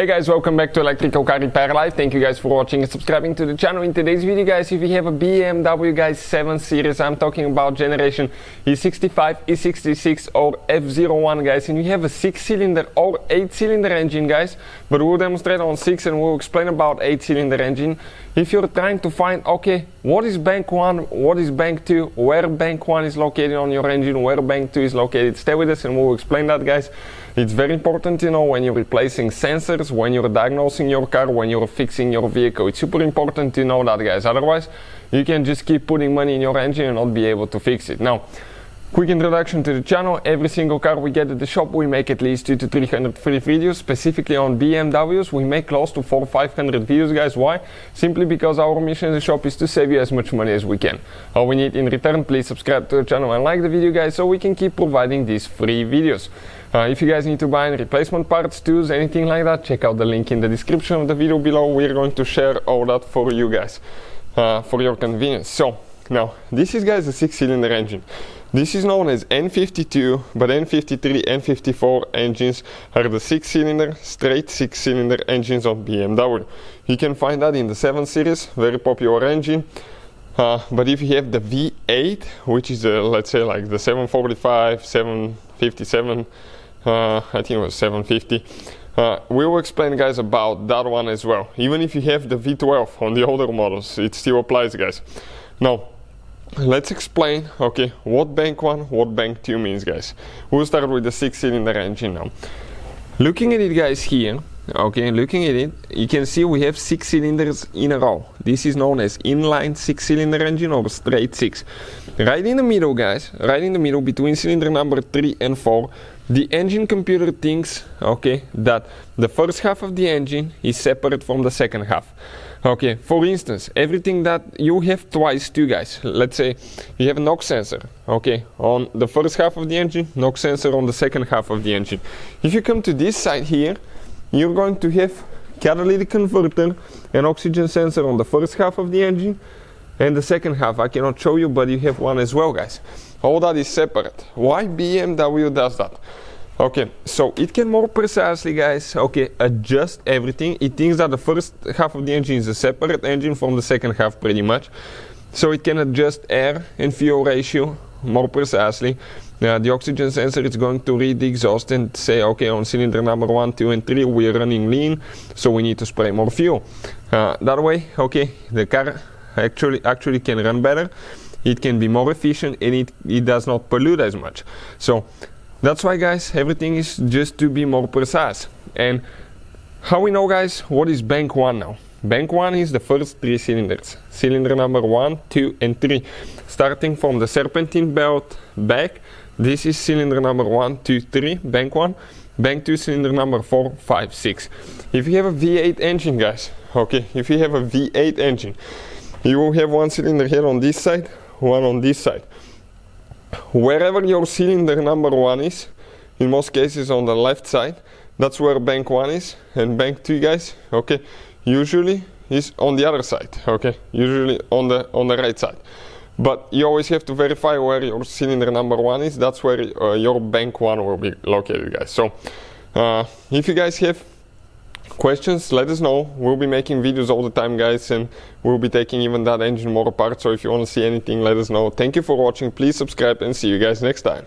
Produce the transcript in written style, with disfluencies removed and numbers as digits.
Hey guys, welcome back to Electrical Car Repair Live. Thank you guys for watching and subscribing to the channel. In today's video guys, if you have a BMW guys 7 Series, I'm talking about generation E65, E66 or F01 guys, and you have a 6-cylinder or 8-cylinder engine guys, but we'll demonstrate on 6 and we'll explain about 8-cylinder engine. If you're trying to find, okay, what is Bank 1, what is Bank 2, where Bank 1 is located on your engine, where Bank 2 is located, stay with us and we'll explain that guys. It's very important to know when you're replacing sensors, when you're diagnosing your car, when you're fixing your vehicle. It's super important to know that guys, otherwise you can just keep putting money in your engine and not be able to fix it. Now, quick introduction to the channel. Every single car we get at the shop, we make at least 200 to 300 free videos. Specifically on BMWs, we make close to 400 to 500 videos guys. Why? Simply because our mission in the shop is to save you as much money as we can. All we need in return, please subscribe to the channel and like the video guys, so we can keep providing these free videos. If you guys need to buy any replacement parts, tools, anything like that, check out the link in the description of the video below. We're going to share all that for you guys, for your convenience. So now this is guys a 6-cylinder engine. This is known as N52, but N53, N54 engines are the 6-cylinder, straight 6-cylinder engines of BMW. You can find that in the 7 Series, very popular engine. But if you have the V8, which is let's say like the 745, 757, I think it was 750, we will explain guys about that one as well. Even if you have the V12 on the older models, it still applies guys. Now let's explain, okay, what Bank 1, what Bank 2 means guys. We'll start with the 6-cylinder engine now. Looking at it guys here, okay, looking at it, you can see we have 6 cylinders in a row. This is known as inline 6-cylinder engine or straight 6. Right in the middle guys, right in the middle between cylinder number 3 and 4, the engine computer thinks, okay, that the first half of the engine is separate from the second half. Okay, for instance, everything that you have twice too guys, let's say you have a knock sensor, okay, on the first half of the engine, knock sensor on the second half of the engine. If you come to this side here, you're going to have catalytic converter and oxygen sensor on the first half of the engine, and the second half I cannot show you, but you have one as well guys. All that is separate. Why BMW does that? Okay, so it can more precisely guys, okay, adjust everything. It thinks that the first half of the engine is a separate engine from the second half pretty much, so it can adjust air and fuel ratio more precisely. The oxygen sensor is going to read the exhaust and say, okay, on cylinder number 1, 2 and 3 we are running lean, so we need to spray more fuel. That way, okay, the car actually can run better, it can be more efficient, and it does not pollute as much. So that's why guys, everything is just to be more precise. And how we know guys, what is Bank 1 now? Bank 1 is the first 3 cylinders, cylinder number 1, 2 and 3. Starting from the serpentine belt back, this is cylinder number 1, 2, 3, Bank 1. Bank 2 cylinder number 4, 5, 6. If you have a V8 engine guys, okay, if you have a V8 engine, you will have one cylinder here on this side, one on this side. Wherever your cylinder number 1 is, in most cases on the left side, that's where Bank 1 is, and Bank 2 guys, okay, usually is on the other side, okay, usually on the right side. But you always have to verify where your cylinder number 1 is. That's where your Bank 1 will be located guys. So if you guys have questions, let us know. We'll be making videos all the time guys, and we'll be taking even that engine more apart, so if you want to see anything, let us know. Thank you for watching, please subscribe and see you guys next time.